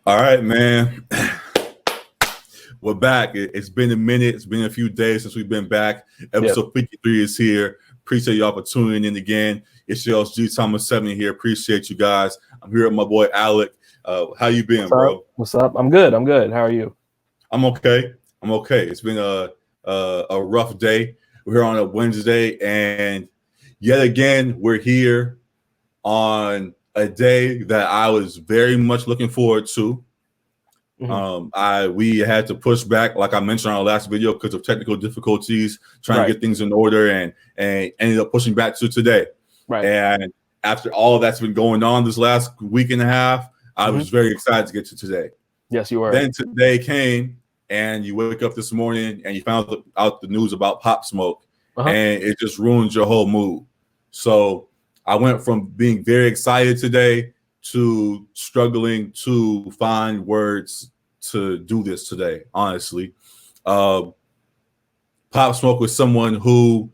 All right, man. We're back. It's been a minute. It's been a few days since we've been back. Episode 53 is here. Appreciate y'all for tuning in again. It's your G Thomas 7 here. Appreciate you guys. I'm here with my boy Alec. How you been, bro? What's up? I'm good. How are you? I'm okay. It's been a rough day. We're here on a Wednesday, and yet again, we're here on a day that I was very much looking forward to. We had to push back, like I mentioned on our last video, because of technical difficulties, trying to get things in order, and ended up pushing back to today. Right. And after all that's been going on this last week and a half, I was very excited to get to today. Yes, you were. Then today came, and you wake up this morning and you found out the news about Pop Smoke, and it just ruins your whole mood. So I went from being very excited today to struggling to find words to do this today, honestly. Pop Smoke was someone who,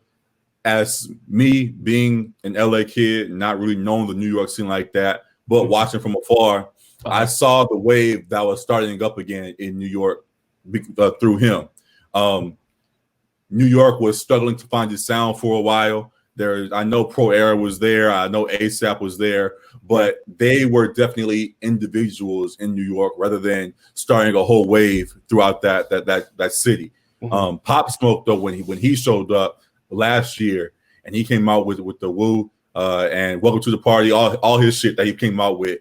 as me being an LA kid, not really knowing the New York scene like that, but watching from afar, I saw the wave that was starting up again in New York through him. New York was struggling to find its sound for a while. I know Pro Era was there. I know ASAP was there, but they were definitely individuals in New York rather than starting a whole wave throughout that city. Pop Smoke, though, when he showed up last year and he came out with the Woo and Welcome to the Party, all his shit that he came out with,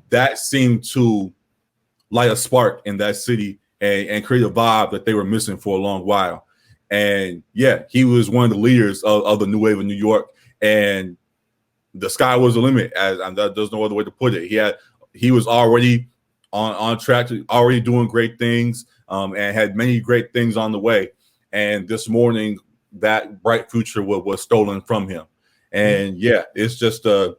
that seemed to light a spark in that city and create a vibe that they were missing for a long while. And yeah, he was one of the leaders of the new wave of New York, and the sky was the limit. There's no other way to put it. He was already on track to already doing great things, and had many great things on the way. And this morning, that bright future was stolen from him. And yeah, it's just a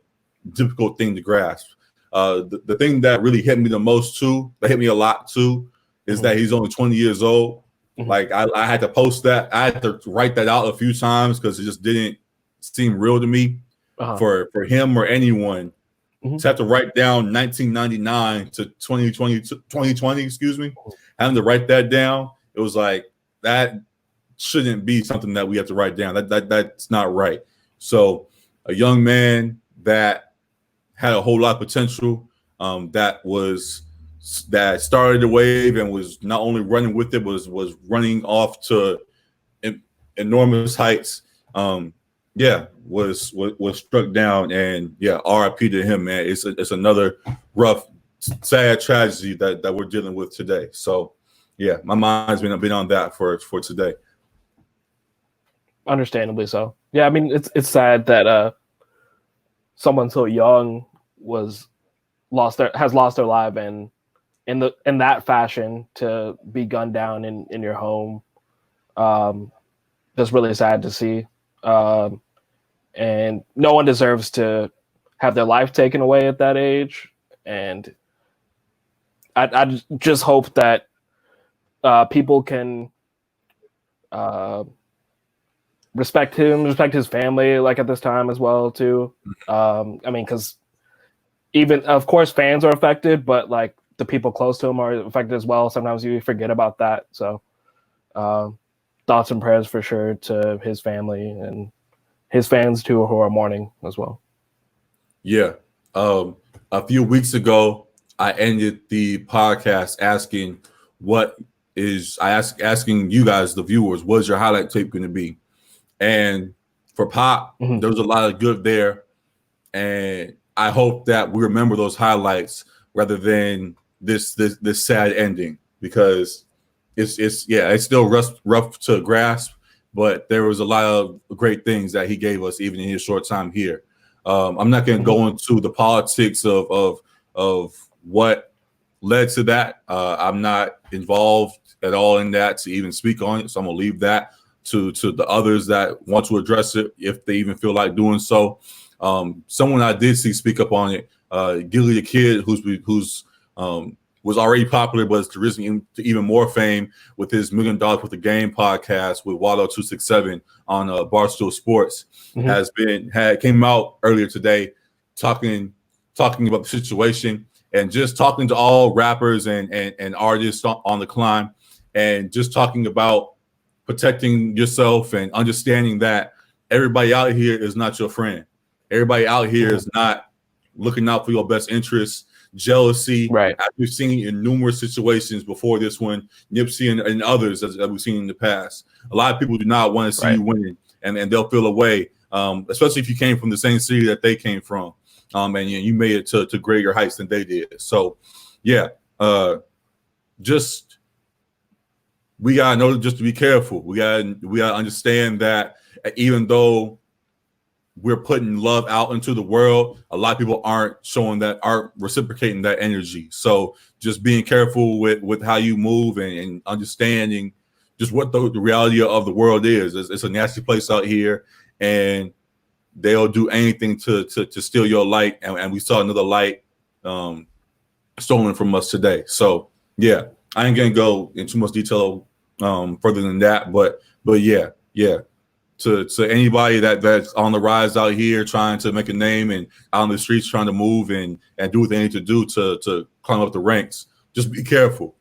difficult thing to grasp. The thing that really hit me the most too, that hit me a lot too, is that he's only 20 years old. Like I had to post that. I had to write that out a few times because it just didn't seem real to me for him or anyone to have to write down 1999 to 2020, excuse me, having to write that down. It was like, that shouldn't be something that we have to write down. That's not right. So a young man that had a whole lot of potential, that started the wave and was not only running with it, was running off to enormous heights. Was struck down, and RIP to him, man. It's another rough, sad tragedy that we're dealing with today. So yeah, my mind's been on that for today. Understandably so. Yeah, I mean it's sad that someone so young has lost their life, and in that fashion to be gunned down in your home. That's really sad to see. And no one deserves to have their life taken away at that age. And I just hope that people can respect his family, like at this time as well too. I mean, because even, of course, fans are affected, but like the people close to him are affected as well. Sometimes you forget about that. So thoughts and prayers for sure to his family and his fans too, who are mourning as well. Yeah. A few weeks ago, I ended the podcast asking asking you guys, the viewers, what's your highlight tape going to be? And for Pop, there was a lot of good there. And I hope that we remember those highlights rather than this sad ending, because it's still rough to grasp, but there was a lot of great things that he gave us even in his short time here. I'm not going to go into the politics of what led to that. I'm not involved at all in that to even speak on it, so I'm going to leave that to the others that want to address it if they even feel like doing so. Someone I did see speak up on it, Gilly the Kid, who's was already popular, but has risen to even more fame with his $1 Million Worth of Game podcast with Waldo 267 on Barstool Sports. Came out earlier today talking about the situation and just talking to all rappers and artists on the climb, and just talking about protecting yourself and understanding that everybody out here is not your friend. Everybody out here is not looking out for your best interests. Jealousy, right? As we've seen in numerous situations before this one, Nipsey and others that we've seen in the past. A lot of people do not want to see you winning, and they'll feel away, especially if you came from the same city that they came from, and you made it to greater heights than they did. So, yeah, just we gotta know just to be careful. We gotta understand that even though we're putting love out into the world, a lot of people aren't reciprocating that energy. So just being careful with how you move and understanding just what the reality of the world is. It's a nasty place out here, and they'll do anything to steal your light. And we saw another light stolen from us today. So yeah, I ain't gonna go in too much detail further than that, but yeah. To anybody that's on the rise out here trying to make a name and out on the streets trying to move and do what they need to do to climb up the ranks, just be careful.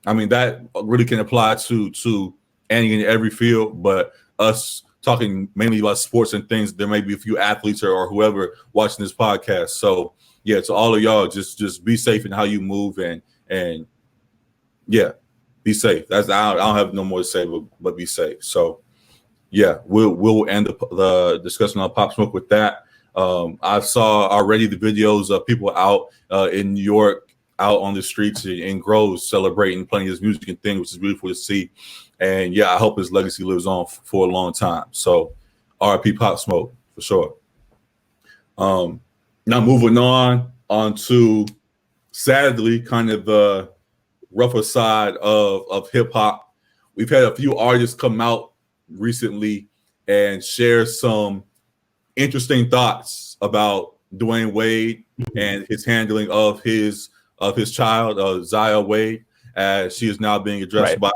I mean, that really can apply to any and every field, but us talking mainly about sports and things, there may be a few athletes or whoever watching this podcast. So yeah, to all of y'all, just be safe in how you move and yeah, be safe. I don't have no more to say, but be safe. So yeah, we'll end the discussion on Pop Smoke with that. I saw already the videos of people out in New York, out on the streets in Groves celebrating, playing his music and things, which is beautiful to see. And yeah, I hope his legacy lives on for a long time. So RIP Pop Smoke for sure. Now moving on to sadly kind of the rougher side of hip hop. We've had a few artists come out recently and share some interesting thoughts about Dwayne Wade and his handling of his child, Zaya Wade, as she is now being addressed by.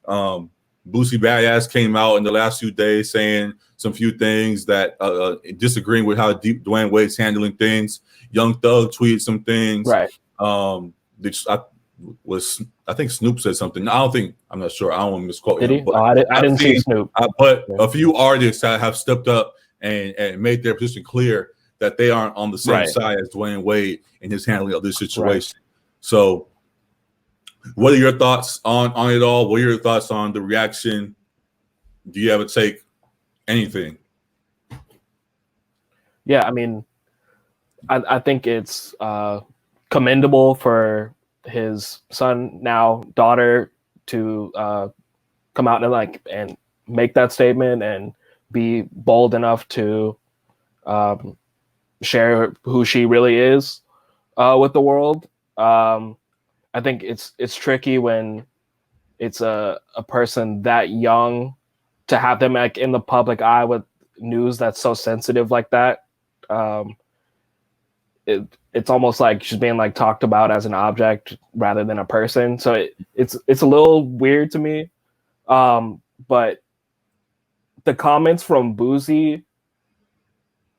Boosie Badass came out in the last few days saying some few things that disagreeing with how Dwayne Wade's handling things. Young Thug tweeted some things. I think Snoop said something. I'm not sure. I don't want to misquote him. But I didn't see Snoop. But a few artists have stepped up and made their position clear that they aren't on the same side as Dwayne Wade in his handling of this situation. So what are your thoughts on it all? What are your thoughts on the reaction? Do you ever take anything? Yeah, I mean, I think it's commendable for his son, now daughter, to come out and make that statement and be bold enough to share who she really is with the world. I think it's tricky when it's a person that young to have them like in the public eye with news that's so sensitive like that. It's almost like she's being like talked about as an object rather than a person. So it's a little weird to me. But the comments from Boosie,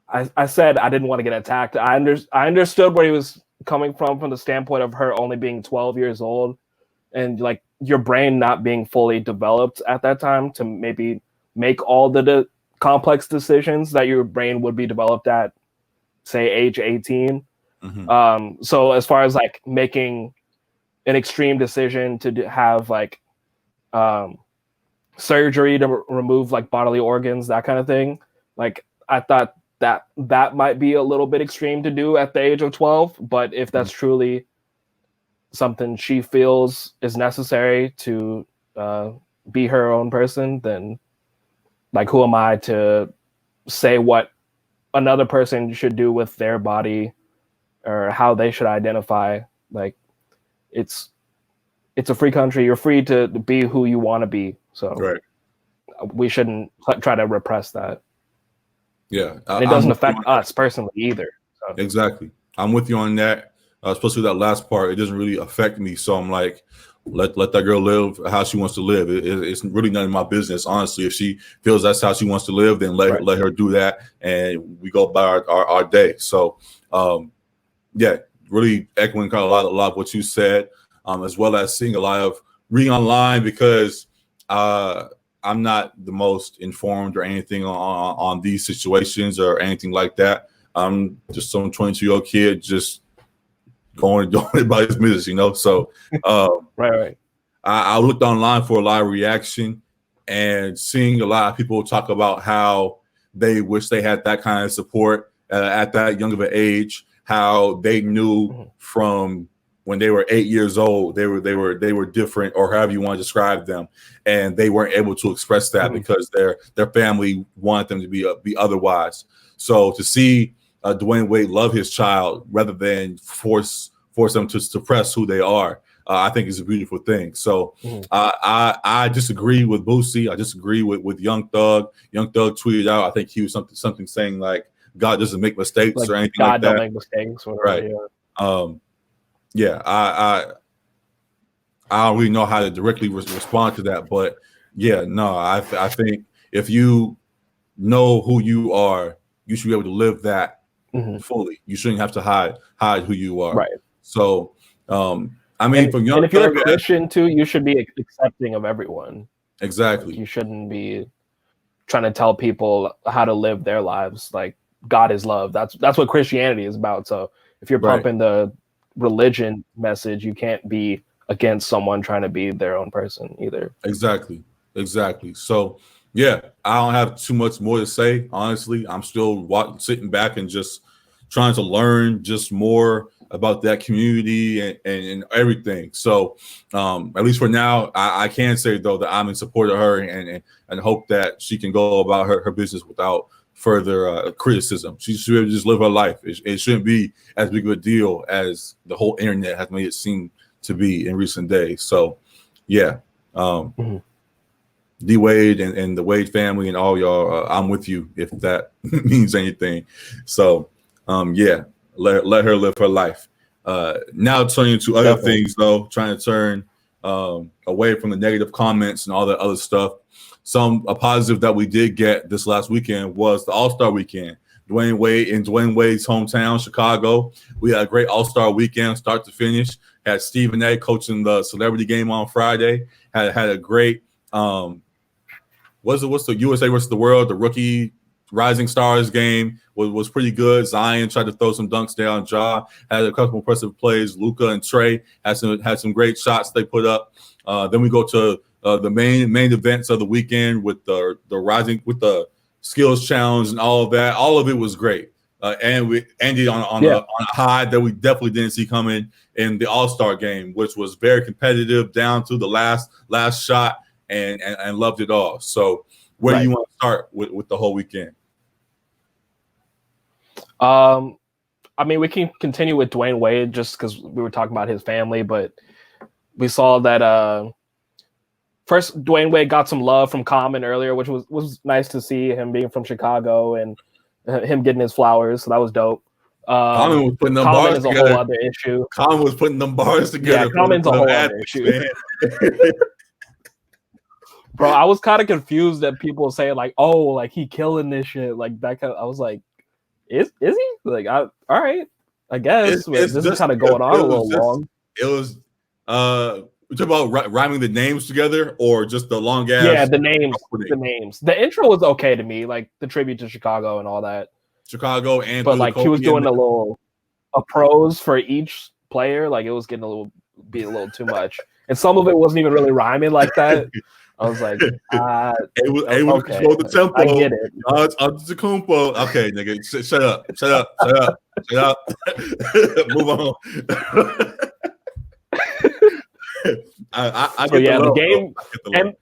I said I didn't want to get attacked. I understood where he was coming from the standpoint of her only being 12 years old and like your brain not being fully developed at that time to maybe make all the complex decisions that your brain would be developed at, say, age 18. So as far as like making an extreme decision to have like surgery to remove like bodily organs, that kind of thing, like I thought that might be a little bit extreme to do at the age of 12. But if that's truly something she feels is necessary to be her own person, then like who am I to say what another person should do with their body or how they should identify? Like it's a free country. You're free to be who you want to be. So we shouldn't try to repress that. Yeah. And it doesn't affect us personally either. So. Exactly. I'm with you on that. Especially that last part. It doesn't really affect me. So I'm like, let that girl live how she wants to live. It's really none of my business, honestly. If she feels that's how she wants to live, then let her do that, and we go by our day. So, yeah, really echoing kind of a lot of what you said, as well as seeing a lot of reading online because I'm not the most informed or anything on these situations or anything like that. I'm just some 22-year-old kid just going about his business, you know. So right. I looked online for a lot of reaction and seeing a lot of people talk about how they wish they had that kind of support at that young of an age, how they knew from when they were 8 years old, they were different, or however you want to describe them, and they weren't able to express that because their family wanted them to be otherwise. So to see Dwayne Wade love his child rather than force them to suppress who they are, I think is a beautiful thing. So I disagree with Boosie. I disagree with Young Thug. Young Thug tweeted out, I think he was something saying like God doesn't make mistakes like or anything God like that. don't make mistakes, whatever, right? Yeah. I don't really know how to directly respond to that, but yeah, no, I think if you know who you are, you should be able to live that fully. You shouldn't have to hide who you are. Right. So, I mean, from Young and if you're Thug, a Christian too, you should be accepting of everyone. Exactly. Like, you shouldn't be trying to tell people how to live their lives. Like God is love. That's what Christianity is about. So if you're pumping the religion message, you can't be against someone trying to be their own person either. Exactly. So yeah, I don't have too much more to say. Honestly, I'm still sitting back and just trying to learn just more about that community and everything. So at least for now, I can say though that I'm in support of her and hope that she can go about her business without further criticism. She should be able to just live her life. It shouldn't be as big of a deal as the whole internet has made it seem to be in recent days. So yeah. D Wade and the Wade family and all y'all, I'm with you if that means anything. So yeah, let her live her life. Now turning to other things though, trying to turn away from the negative comments and all that other stuff. A positive that we did get this last weekend was the All-Star weekend. Dwayne Wade in Dwayne Wade's hometown, Chicago. We had a great All-Star weekend, start to finish. Had Stephen A. coaching the celebrity game on Friday. Had a great what's the USA versus the World, the rookie Rising Stars game was pretty good. Zion tried to throw some dunks down. Ja had a couple impressive plays. Luka and Trey had some great shots they put up. Then we go to the main events of the weekend with the skills challenge and all of that. All of it was great. And we ended on a high that we definitely didn't see coming in the All-Star game, which was very competitive down to the last shot, and loved it all. So where do you want to start with the whole weekend? I mean, we can continue with Dwayne Wade just because we were talking about his family, but we saw that first Dwayne Wade got some love from Common earlier, which was nice to see, him being from Chicago and him getting his flowers. So that was dope. Common was putting them Common bars is a together. whole other issue. Common was putting them bars together. Yeah, Common's a whole other issue. Bro, I was kind of confused that people saying like, "Oh, like he killing this shit," like that. I was like, "Is he?" Like, all right, I guess this is kind of going on a little long. It was we talk about rhyming the names together or just the long ass. Yeah, the names. The intro was okay to me, like the tribute to Chicago and all that. Chicago and but like he was doing a prose for each player, like it was getting a little too much, and some of it wasn't even really rhyming like that. I was like, it was okay, control the tempo. I get it. It's a Kumpo. Okay, nigga, shut up. Move on. I so get yeah, the game and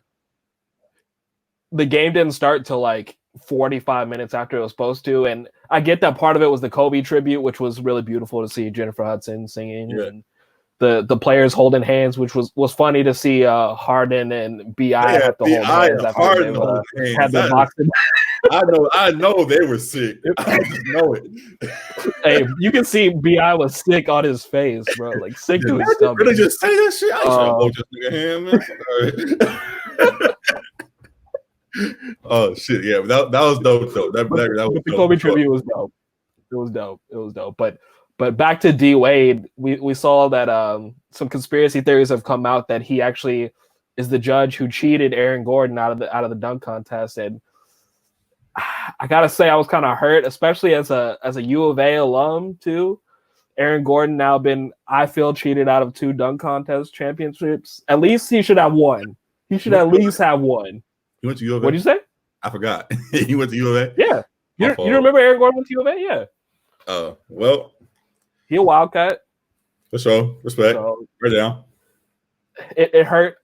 the game didn't start till like 45 minutes after it was supposed to, and I get that part of it was the Kobe tribute, which was really beautiful to see Jennifer Hudson singing and the players holding hands, which was funny to see Harden and B.I. have to hold hands after they had their boxing. I know they were sick. I just know it. Hey, you can see B.I. was sick on his face, bro. Like sick to his stomach. Really just say that shit? I trying to hold this nigga hand, man. Oh shit, yeah, that was dope though. That was the Kobe tribute was dope. It was dope. But But back to D Wade, we saw that some conspiracy theories have come out that he actually is the judge who cheated Aaron Gordon out of the dunk contest, and I gotta say I was kind of hurt, especially as a U of A alum too. Aaron Gordon now been, I feel, cheated out of 2 dunk contest championships. At least he should have one. He should at least have one. He went to U of A? What did you say? I forgot. He went to U of A? Yeah. You remember Aaron Gordon went to U of A? Yeah. Well. He a Wildcat. For sure. Respect. So, right down. It hurt,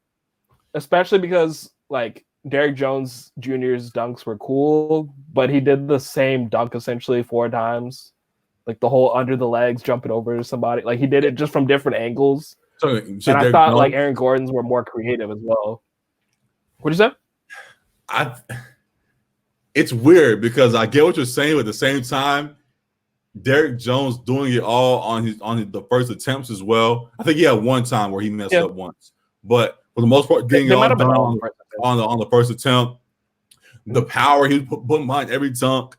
especially because, like, Derrick Jones Jr.'s dunks were cool, but he did the same dunk essentially 4 times. Like the whole under the legs, jumping over somebody. Like he did it just from different angles. So and I thought like Aaron Gordon's were more creative as well. What'd you say? It's weird because I get what you're saying, but at the same time, Derrick Jones doing it all on the first attempts as well. I think he had one time where he messed up once, but for the most part, getting it all done on the first attempt, the power he put behind every dunk.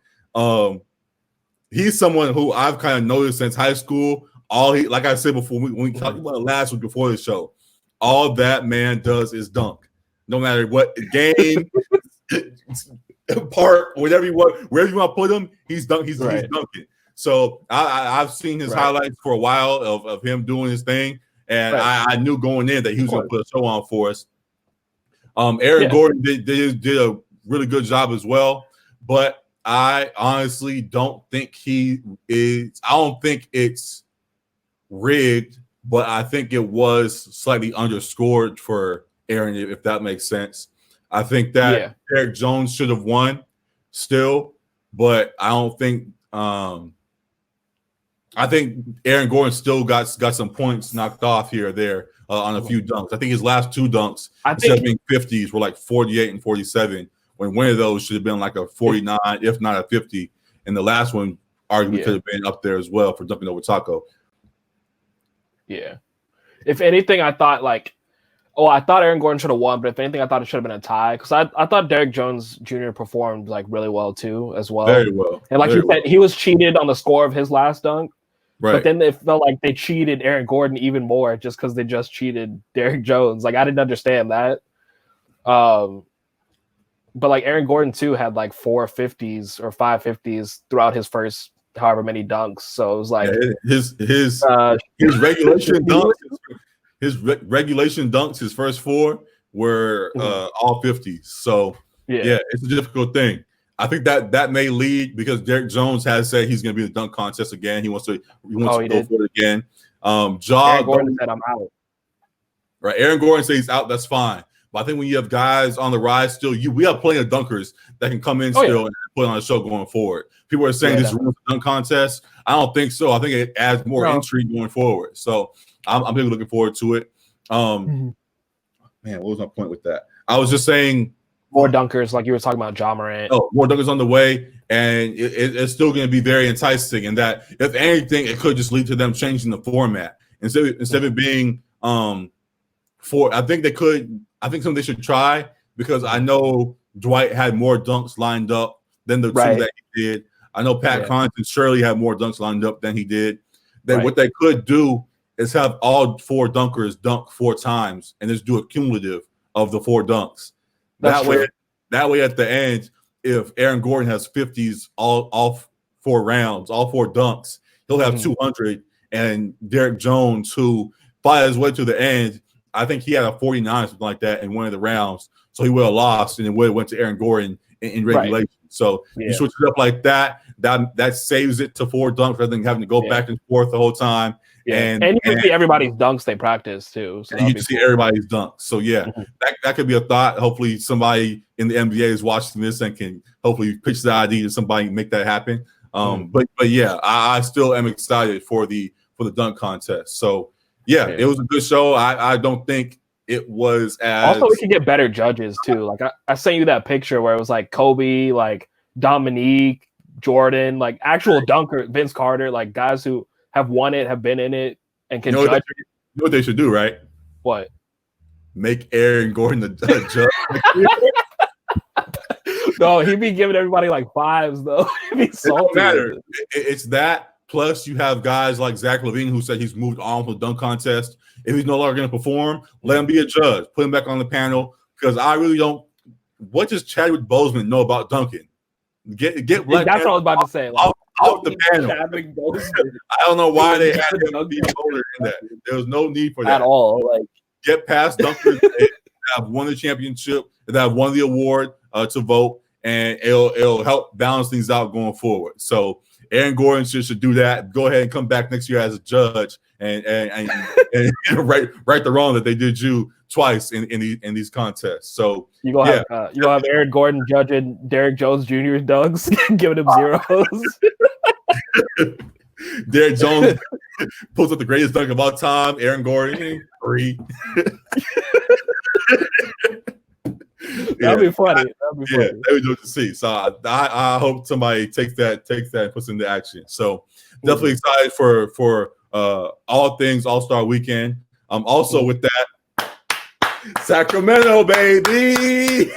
He's someone who I've kind of noticed since high school. Like I said before, when we talked about it last week before the show, all that man does is dunk. No matter what game, part, wherever you want to put him, he's dunking. So I've seen his highlights for a while of him doing his thing, and I knew going in that he was going to put a show on for us. Aaron Gordon did a really good job as well, but I honestly don't think I don't think it's rigged, but I think it was slightly underscored for Aaron, if that makes sense. I think that Derrick Jones should have won still, but I don't think I think Aaron Gordon still got some points knocked off here or there on a few dunks. I think his last 2 dunks, instead of being 50s, were like 48 and 47. When one of those should have been like a 49, if not a 50. And the last one arguably could have been up there as well for dunking over Taco. Yeah. If anything, I thought I thought Aaron Gordon should have won, but if anything, I thought it should have been a tie. Because I thought Derrick Jones Jr. performed like really well too, as well. Very well. And like you said, he was cheated on the score of his last dunk. Right. But then it felt like they cheated Aaron Gordon even more just because they just cheated Derrick Jones. Like I didn't understand that. But like Aaron Gordon too had like 4 50s or 5 50s throughout his first however many dunks. So it was like his regulation dunks, his first 4 were all 50s. So yeah, it's a difficult thing. I think that may lead because Derrick Jones has said he's going to be in the dunk contest again. He wants to go for it again. Aaron Gordon said I'm out. Right, Aaron Gordon says he's out. That's fine. But I think when you have guys on the rise still, we have plenty of dunkers that can come in and put on a show going forward. People are saying this ruins the dunk contest. I don't think so. I think it adds more intrigue going forward. So I'm really looking forward to it. Man, what was my point with that? I was just saying more dunkers, like you were talking about Ja Morant. Oh, more dunkers on the way, and it's still going to be very enticing. And that, if anything, it could just lead to them changing the format instead of it being I think something they should try, because I know Dwight had more dunks lined up than the 2 that he did. I know Pat Connaughton surely had more dunks lined up than he did. What they could do is have all 4 dunkers dunk 4 times and just do a cumulative of the 4 dunks. That way at the end, if Aaron Gordon has 50s all 4 rounds, all 4 dunks, he'll have 200. And Derrick Jones, who by his way to the end, I think he had a 49 or something like that in one of the rounds. So he would have lost, and it would have went to Aaron Gordon in regulation. So you switch it up like that. That saves it to 4 dunks rather than having to go back and forth the whole time. Yeah. And you can see everybody's dunks they practice too. So and you can see everybody's dunks. So that could be a thought. Hopefully somebody in the NBA is watching this and can hopefully pitch the idea to somebody and make that happen. But yeah, I still am excited for the dunk contest. So it was a good show. I don't think it was as also we could get better judges too. Like I sent you that picture where it was like Kobe, like Dominique, Jordan, like actual dunker, Vince Carter, like guys who have won it, have been in it, and can judge. You know what they should do, right? What? Make Aaron Gordon the judge. No, he'd be giving everybody like 5s though. It'd be it don't matter. It's that Plus, you have guys like Zach LaVine who said he's moved on from the dunk contest. If he's no longer going to perform, let him be a judge. Put him back on the panel because I really don't. What does Chadwick Boseman know about dunking? Get Black That's what I was about to say. Like, off the panel. I don't know why they had him be older in that. There was no need for that at all. Like, get past dunkers that have won the championship, that have won the award to vote, and it'll help balance things out going forward. So Aaron Gordon should do that. Go ahead and come back next year as a judge and right the wrong that they did you twice in these contests. So you gonna have Aaron Gordon judging Derrick Jones Jr.'s dunks, giving him zeros. Derrick Jones puts up the greatest dunk of all time. Aaron Gordon 3. That'd be funny. That would do to see. So I hope somebody takes that and puts into action. So definitely excited for all things All-Star Weekend. Also with that, Sacramento, baby.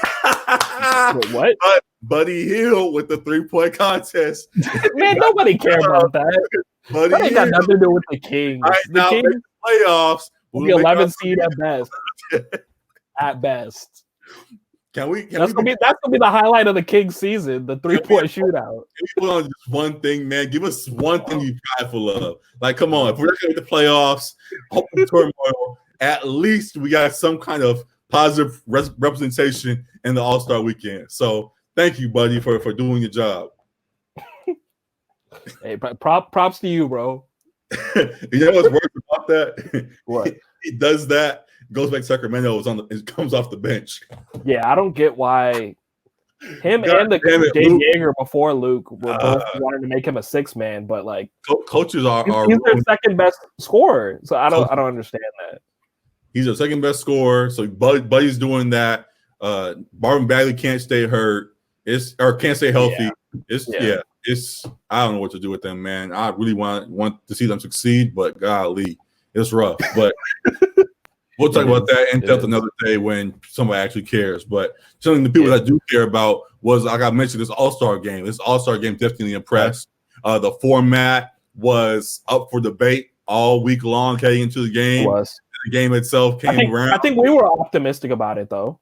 What? Buddy Hield with the 3-point contest. Man, nobody care about that. That ain't got nothing to do with the Kings. Right, the now, Kings playoffs. will be 11 seed at best. At best. That's gonna be the highlight of the Kings season, the 3-point shootout. Can we put on just one thing, man? Give us one thing you're prideful of. Like, come on, if we're gonna make the playoffs, hoping turmoil, at least we got some kind of positive representation in the All-Star weekend. So thank you, buddy, for doing your job. Hey, props to you, bro. You know what's worse about that? What? He does that, goes back to Sacramento, it comes off the bench. Yeah, I don't get why him and the Dave Yeager before Luke were both wanting to make him a 6-man, but like coaches are he's their second best scorer. So I don't understand that. He's the second best scorer. So Buddy's doing that. Marvin Bagley can't stay hurt. Can't stay healthy. Yeah. It's I don't know what to do with them, man. I really want to see them succeed, but golly, it's rough. But we'll talk about that in depth another day when somebody actually cares. But something the people that do care about was, like I mentioned, this All-Star game. This All-Star game definitely impressed. The format was up for debate all week long heading into the game. The game itself came around. I think we were optimistic about it, though.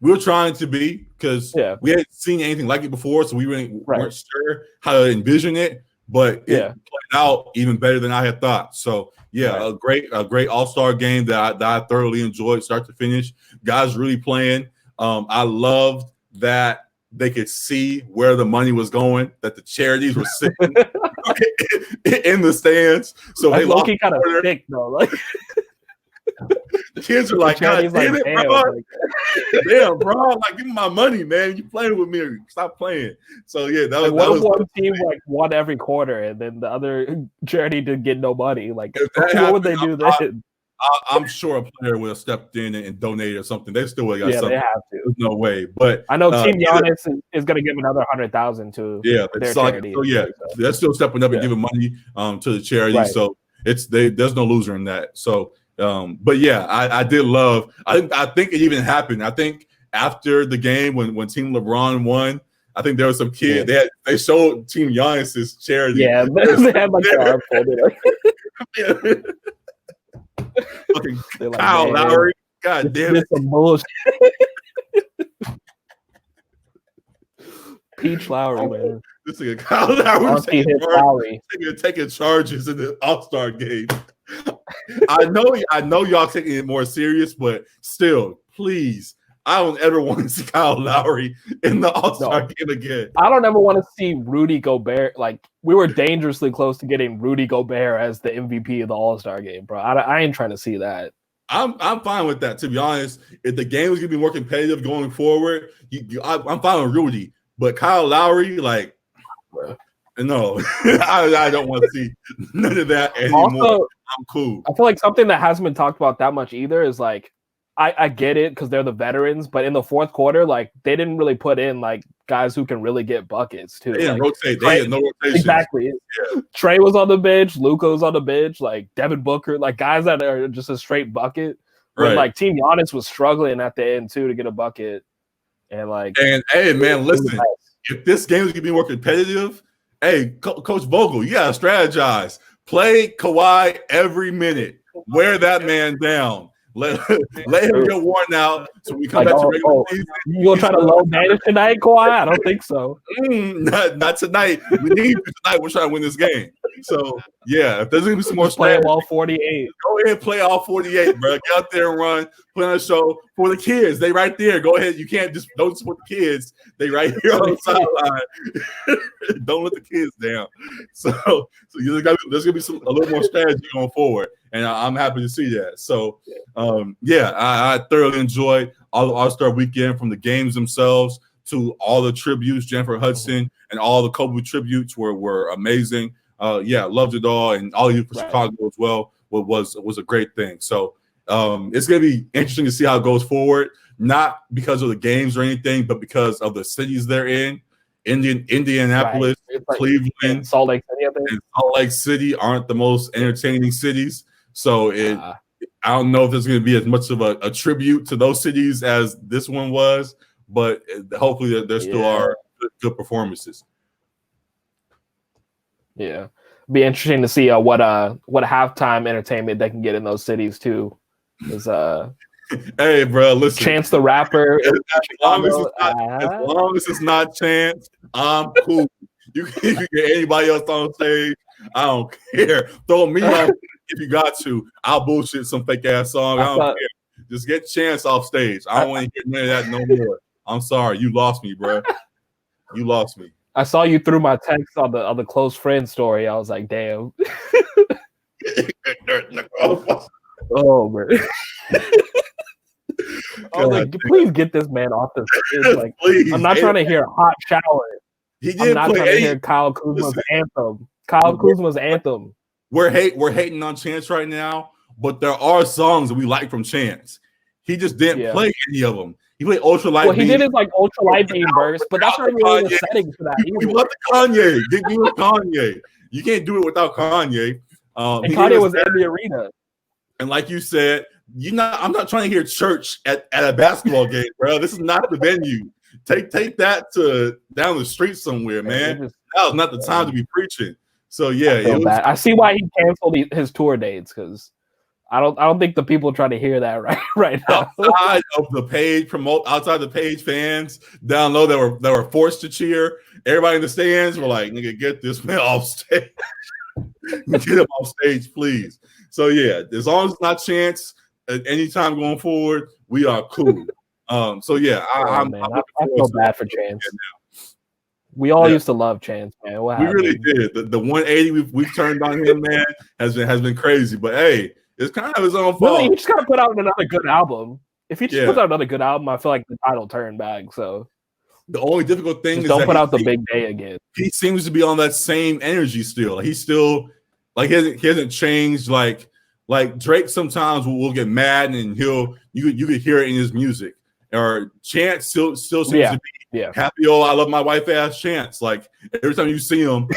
We were trying to be because we hadn't seen anything like it before, so we weren't sure how to envision it. But it played out even better than I had thought. So a great All-Star game that I thoroughly enjoyed, start to finish. Guys really playing. I loved that they could see where the money was going, that the charities were sitting in the stands. So they lost kind of thick though. Like the kids are like, God damn it, bro. Damn, bro. Like, give me my money, man. You playing with me. Stop playing. So that was one team won every quarter, and then the other charity didn't get no money. Like, what would they do then? I'm sure a player would have stepped in and donated or something. They still would have got something. They have to. There's no way. But I know Team Giannis is going to give another $100,000 to their charity. They're still stepping up and giving money to the charity. Right. So there's no loser in that. So. But I did love. I think it even happened. I think after the game when Team LeBron won, I think there was some kid. They showed Team Giannis's charity. Yeah, they had like their arm folded. Fucking Kyle Lowry. God damn it! Some bullshit. Peach Lowry, man. This nigga Kyle Lowry taking charges in the All-Star game. I know y'all taking it more serious, but still, please, I don't ever want to see Kyle Lowry in the All-Star game again. I don't ever want to see Rudy Gobert. Like, we were dangerously close to getting Rudy Gobert as the MVP of the All-Star game, bro. I ain't trying to see that. I'm fine with that, to be honest. If the game is going to be more competitive going forward, I'm fine with Rudy. But Kyle Lowry, like, no, I don't want to see none of that anymore. Also, I'm cool. I feel like something that hasn't been talked about that much either is like, I get it because they're the veterans, but in the fourth quarter, like they didn't really put in like guys who can really get buckets too. They didn't like, rotate. They had no rotation. Exactly. Yeah. Trey was on the bench. Luka was on the bench. Like Devin Booker, like guys that are just a straight bucket. Right. Like Team Giannis was struggling at the end too to get a bucket. And hey, man, listen. If this game is gonna be more competitive, Hey, Coach Vogel, you gotta strategize. Play Kawhi every minute. Wear that man down. Let him get worn out so we come back to regular season. You gonna try to load manage tonight, Kawhi? I don't think so. Not tonight. We need you tonight. We're trying to win this game. So yeah, if there's gonna be some more play all 48. Go ahead and play all 48, bro. Get out there and run. Play on a show for the kids. They right there. Go ahead. You can't just don't support the kids. They right here on the sideline. Don't let the kids down. So there's gonna be a little more strategy going forward, and I'm happy to see that. So I thoroughly enjoyed all the All-Star weekend, from the games themselves to all the tributes. Jennifer Hudson and all the Kobe tributes were amazing. Loved it all, and all you for Chicago as well was a great thing. So it's going to be interesting to see how it goes forward, not because of the games or anything, but because of the cities they're in. Indianapolis, Cleveland, Salt Lake City, and Salt Lake City aren't the most entertaining cities. So I don't know if there's going to be as much of a tribute to those cities as this one was, but hopefully there still are good performances. Yeah, be interesting to see what halftime entertainment they can get in those cities too. Is hey, bro, listen, Chance the Rapper. As long as it's not Chance, I'm cool. You can get anybody else on stage. I don't care. Throw me on if you got to. I'll bullshit some fake ass song. I don't care. Just get Chance off stage. I don't want to hear none of that no more. I'm sorry, you lost me, bro. You lost me. I saw you through my text on the close friend story. I was like, damn. Oh man. I was like, please get this man off the stage. Like, I'm not trying to hear Hot Shower. I'm not trying to hear Kyle Kuzma's anthem. Kuzma's anthem. We're hating on Chance right now, but there are songs that we like from Chance. He just didn't play any of them. He played Ultralight. Well, he did his Ultralight Beam verse, but that's not really the setting for that. We want the Kanye. Give me Kanye. You can't do it without Kanye. And Kanye was in the arena. And like you said, I'm not trying to hear church at a basketball game, bro. This is not the venue. Take that to down the street somewhere, man. That was not the time to be preaching. So I see why he canceled his tour dates, because I don't think the people trying to hear that right now. Outside the page fans down low that were forced to cheer. Everybody in the stands were like, "Nigga, get this man off stage. Get him off stage, please." So as long as it's not Chance at any time going forward, we are cool. I feel bad for Chance. We all used to love Chance, man. We really did. The 180 we've turned on him, man, has been crazy. But hey, it's kind of his own fault. Really, he just got to put out another good album. If he just puts out another good album, I feel like the title turned back. So the only difficult thing is don't put out the big day again. He seems to be on that same energy still. He's still like he hasn't changed. Like Drake sometimes will get mad and you could hear it in his music. Or Chance still seems to be happy. Oh, I love my wife ass Chance. Like every time you see him,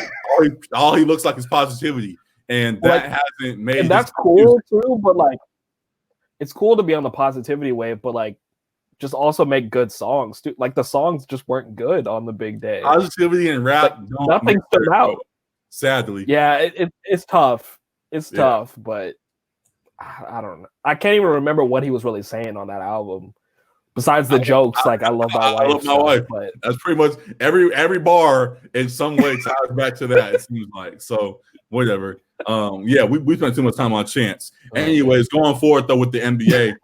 all he looks like is positivity. And that hasn't made. And that's cool too, but like it's cool to be on the positivity wave, but like just also make good songs too. Like the songs just weren't good on the big day. Positivity and rap, nothing stood out. Sadly, it's tough. It's tough, but I don't know. I can't even remember what he was really saying on that album. Besides the jokes, like I love my wife. I love my wife. But that's pretty much every bar in some way ties back to that. It seems like so. Whatever. We spent too much time on Chance. Anyways, going forward though with the NBA,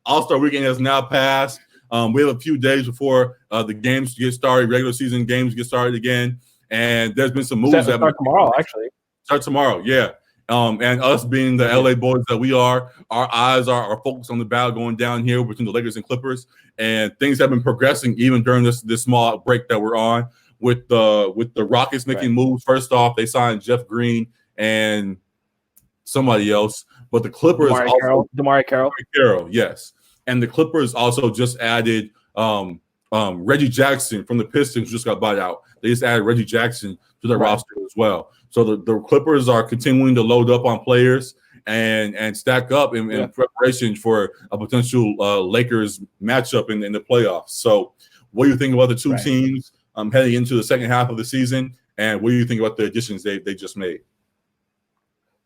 All-Star Weekend has now passed. We have a few days before the games get started. Regular season games get started again, and there's been some moves that start tomorrow. Actually, start tomorrow. Yeah. And us being the LA boys that we are, our eyes are focused on the battle going down here between the Lakers and Clippers. And things have been progressing even during this small break that we're on with the Rockets making moves. First off, they signed Jeff Green and somebody else, but the Clippers DeMarre Carroll, yes. And the Clippers also just added Reggie Jackson from the Pistons, just got bought out. They just added Reggie Jackson to their roster as well. So the Clippers are continuing to load up on players and stack up in preparation for a potential Lakers matchup in the playoffs. So what do you think about the two teams heading into the second half of the season? And what do you think about the additions they just made?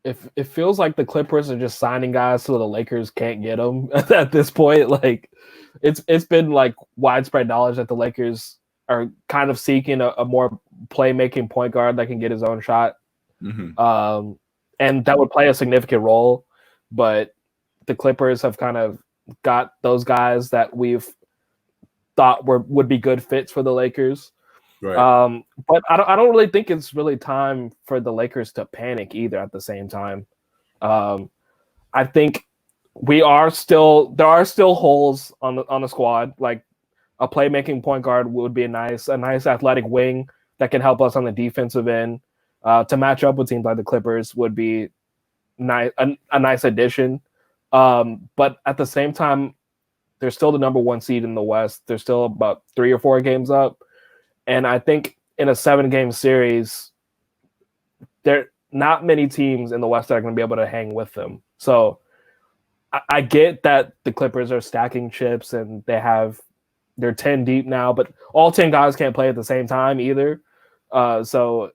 If it feels like the Clippers are just signing guys so the Lakers can't get them at this point, like it's been like widespread knowledge that the Lakers are kind of seeking a more playmaking point guard that can get his own shot. Mm-hmm. And that would play a significant role, but the Clippers have kind of got those guys that we've thought would be good fits for the Lakers. Right. But I don't really think it's really time for the Lakers to panic either at the same time. I think there are still holes on the squad. Like a playmaking point guard would be a nice athletic wing that can help us on the defensive end. To match up with teams like the Clippers would be a nice addition. But at the same time, they're still the number one seed in the West. They're still about 3 or 4 games up. And I think in a 7-game series, there are not many teams in the West that are going to be able to hang with them. So I get that the Clippers are stacking chips and they're 10 deep now, but all 10 guys can't play at the same time either. So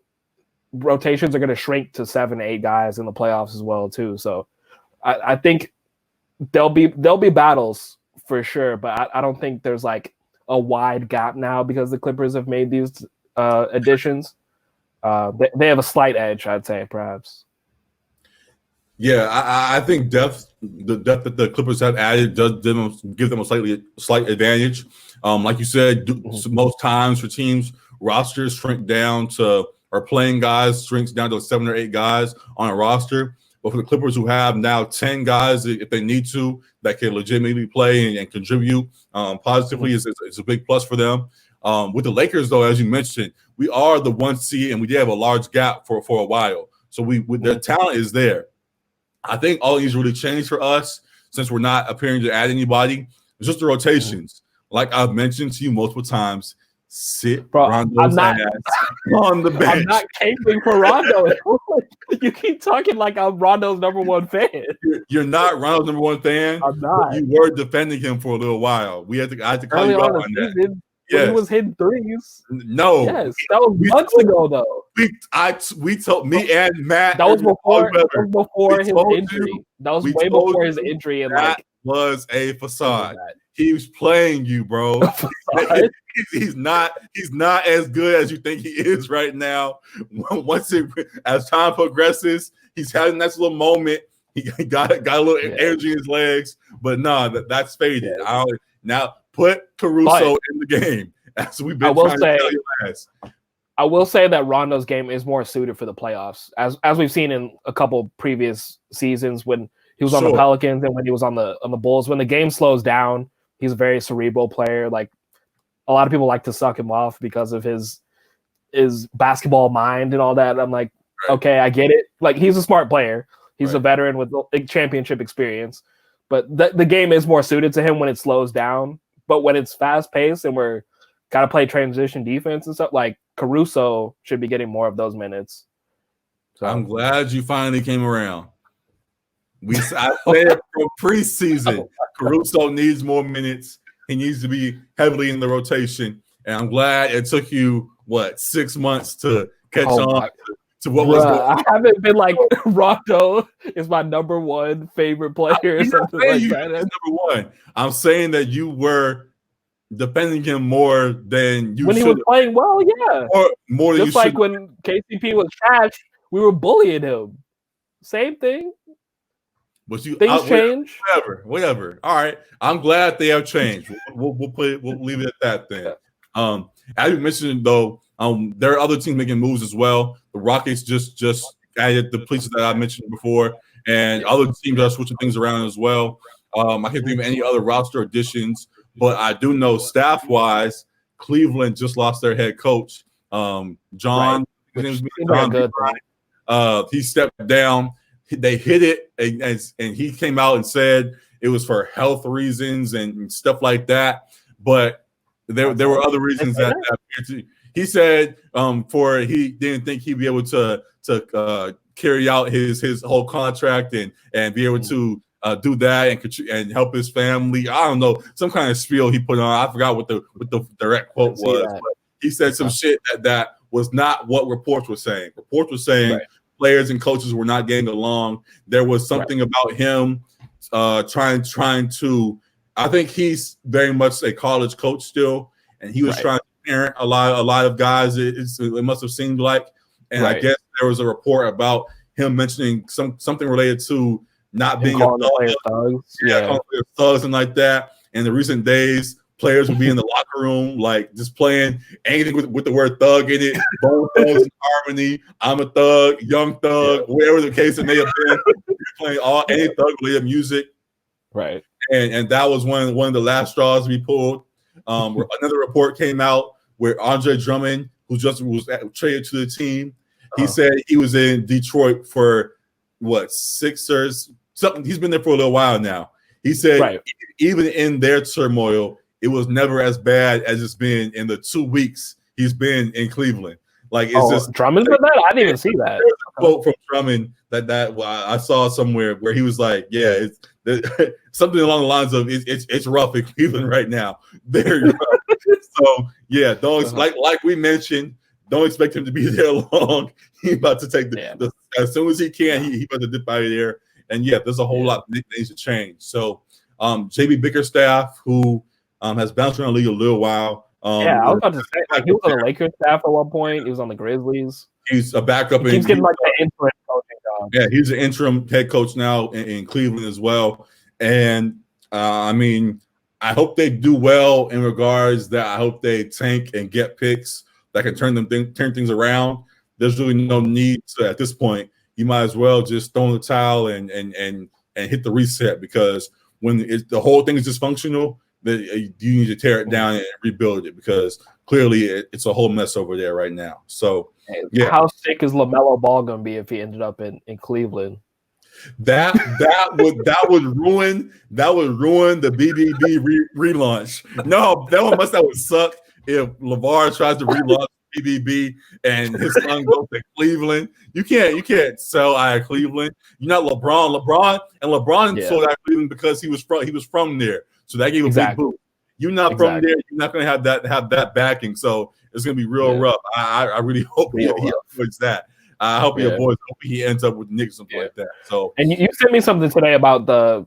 rotations are going to shrink to 7 to 8 guys in the playoffs as well too. So I think there'll be battles for sure, but I don't think there's like a wide gap now because the Clippers have made these additions. They have a slight edge, I'd say, perhaps. Yeah, I think the depth that the Clippers have added does give them a slight advantage. Like you said, most times for teams, rosters shrink down to, or playing guys shrinks down to 7 or 8 guys on a roster. But for the Clippers who have now 10 guys, if they need to, that can legitimately play and contribute positively, is a big plus for them. With the Lakers, though, as you mentioned, we are the 1 seed, and we did have a large gap for a while. So their talent is there. I think all these really changed for us since we're not appearing to add anybody. It's just the rotations. Like I've mentioned to you multiple times, sit Rondo's ass on the bench. I'm not caping for Rondo. You keep talking like I'm Rondo's number 1 fan. You're not Rondo's number 1 fan. I'm not. You were defending him for a little while. I had to call you out on that. Yes. He was hitting threes. No. Yes, that was months ago though. We told me and Matt. That was before his injury. That was way before his injury, and that was a facade. He was playing you, bro. He's not as good as you think he is right now. As time progresses, he's having that little moment. He got a little energy in his legs, but that's faded. Yeah. Now put Caruso in the game. As we've been trying to tell you last. I will say that Rondo's game is more suited for the playoffs, as we've seen in a couple previous seasons when he was on the Pelicans and when he was on the Bulls. When the game slows down, he's a very cerebral player. Like a lot of people like to suck him off because of his basketball mind and all that. I'm like, okay, I get it. Like he's a smart player. He's a veteran with championship experience, but the game is more suited to him when it slows down. But when it's fast paced and we're got to play transition defense and stuff, like Caruso should be getting more of those minutes. So I'm glad you finally came around. I said from preseason, Caruso needs more minutes. He needs to be heavily in the rotation. And I'm glad it took you, 6 months to catch on to what was going on. I haven't been like, Rondo is my number 1 favorite player or something like that. Number 1. I'm saying that you were defending him more than you when he was playing well, yeah. Or more than just like when KCP was trash, we were bullying him. Same thing. But things change. Whatever. All right. I'm glad they have changed. We'll leave it at that then. As you mentioned though, there are other teams making moves as well. The Rockets just added the pieces that I mentioned before, and other teams are switching things around as well. I can't think of any other roster additions. But I do know staff-wise, Cleveland just lost their head coach, John. He stepped down. They hit it, and he came out and said it was for health reasons and stuff like that. But there were other reasons that he said he didn't think he'd be able to carry out his whole contract and be able to do that and help his family. I don't know, some kind of spiel he put on. I forgot what the direct quote was. he said some shit that was not what reports were saying. Reports were saying players and coaches were not getting along. There was something about him trying to. I think he's very much a college coach still, and he was trying to parent a lot of guys. It must have seemed like, and I guess there was a report about him mentioning something related to not being a thug, thugs and like that. In the recent days, players would be in the locker room, like just playing anything with the word thug in it. Bone Thugs in Harmony, I'm a Thug, Young Thug, whatever the case it may have been, playing any thug related music. Right. And that was one of the last straws we pulled. Another report came out where Andre Drummond, who just was traded to the team, he said he was in Detroit for 6 years, something. He's been there for a little while now. He said even in their turmoil, it was never as bad as it's been in the 2 weeks he's been in Cleveland. Like, it's just Drummond said that? I didn't even see that. There's a quote from Drummond that I saw somewhere where he was like, "Yeah, it's something along the lines of it's rough in Cleveland right now." Very rough. So yeah, dogs like we mentioned, don't expect him to be there long. He's about to take as soon as he can. He about to dip out of there. And there's a whole lot that needs to change. So JB Bickerstaff, who has bounced around the league a little while. I was about to say, he was on the Lakers staff at one point. He was on the Grizzlies. He's a backup. He's getting like an interim coaching job. Yeah, he's an interim head coach now in Cleveland as well. And I mean, I hope they do well in regards that I hope they tank and get picks that can turn things around. There's really no need to, at this point. You might as well just throw in the towel and hit the reset, because when the whole thing is dysfunctional, you need to tear it down and rebuild it, because clearly it's a whole mess over there right now. So how sick is LaMelo Ball going to be if he ended up in Cleveland? That would ruin the BBB relaunch. No, that would suck if LeVar tries to relaunch BBB and his son goes to Cleveland. You can't sell out of Cleveland. You're not LeBron. LeBron sold out of Cleveland because he was from there. So that gave a big boost. You're not from there. You're not going to have that backing. So it's going to be real rough. I really hope he avoids that. I hope he avoids. Hope he ends up with Knicks something like that. So, and you sent me something today about the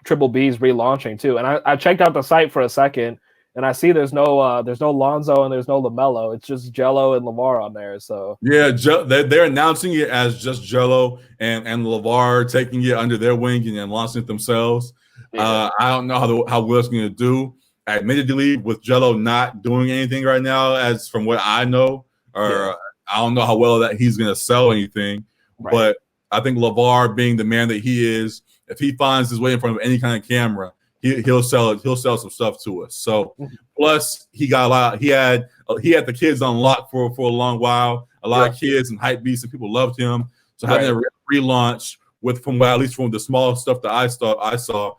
Triple B's relaunching too, and I checked out the site for a second, and I see there's no Lonzo and there's no LaMelo. It's just Jello and LeVar on there. So they're announcing it as just Jello and LeVar taking it under their wing and then launching it themselves. I don't know how well it's going to do. Admittedly, with Jello not doing anything right now, as from what I know, I don't know how well that he's going to sell anything. But I think LeVar, being the man that he is, if he finds his way in front of any kind of camera, he'll sell it. He'll sell some stuff to us. So plus he got a lot. He had the kids on lock for a long while. A lot of kids and hype beasts and people loved him. So having a relaunch at least from the small stuff that I saw,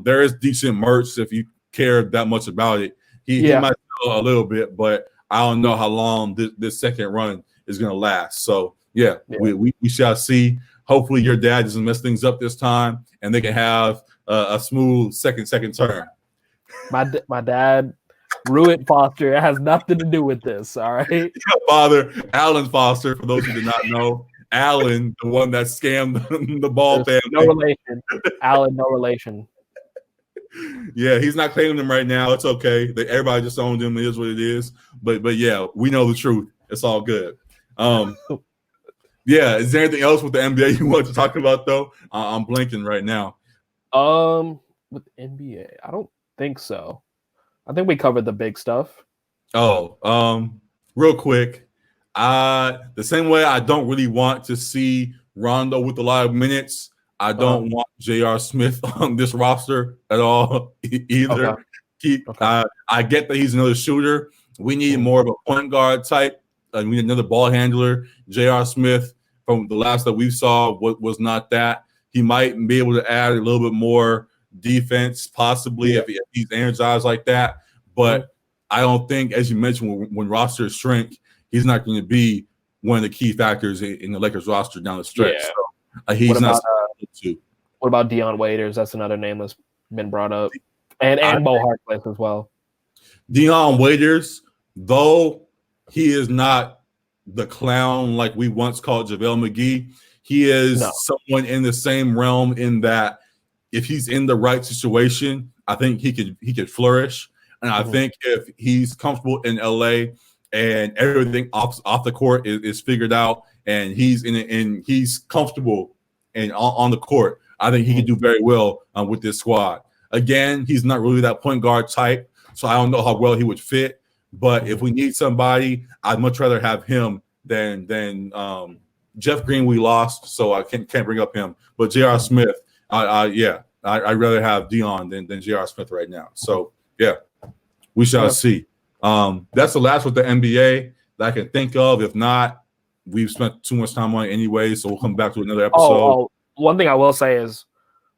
there is decent merch if you care that much about it. He might sell a little bit, but I don't know how long this second run is going to last. So we shall see. Hopefully your dad doesn't mess things up this time, and they can have a smooth second turn. My dad, Ruit Foster, it has nothing to do with this. All right, father, Alan Foster. For those who did not know, Alan, the one that scammed the Ball family. No relation. Alan, no relation. Yeah, he's not claiming them right now. It's okay. Everybody just owned him. It is what it is. But yeah, we know the truth. It's all good. Is there anything else with the NBA you want to talk about though? I'm blanking right now. With NBA, I don't think so. I think we covered the big stuff. Real quick. The same way I don't really want to see Rondo with a lot of minutes, I don't want J.R. Smith on this roster at all either. I get that he's another shooter. We need more of a point guard type. We need another ball handler. J.R. Smith, from the last that we saw, was not that. He might be able to add a little bit more defense, possibly, if he's energized like that. But I don't think, as you mentioned, when rosters shrink, he's not going to be one of the key factors in the Lakers roster down the stretch. Yeah. So, he's not. What about Dion Waiters? That's another name that's been brought up, and Mo Harkless as well. Dion Waiters, though he is not the clown like we once called JaVale McGee, he is someone in the same realm in that if he's in the right situation, I think he could flourish. And I think if he's comfortable in LA and everything off the court is figured out, and he's he's comfortable and on the court, I think he can do very well with this squad. Again, he's not really that point guard type, so I don't know how well he would fit. But if we need somebody, I'd much rather have him than Jeff Green. We lost, so I can't bring up him. But J.R. Smith, I'd rather have Dion than J.R. Smith right now. So yeah, we shall see. That's the last with the NBA that I can think of. If not, we've spent too much time on it anyway, so we'll come back to another episode. One thing I will say is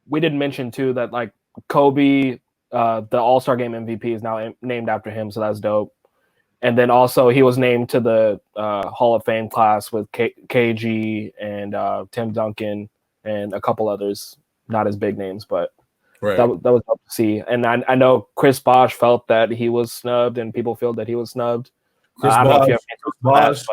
we didn't mention too that like Kobe, the All-Star Game MVP is now named after him, so that's dope. And then also he was named to the Hall of Fame class with KG and Tim Duncan and a couple others, not as big names, but that was dope to see. And I know Chris Bosh felt that he was snubbed, and people feel that he was snubbed. Chris Bosh,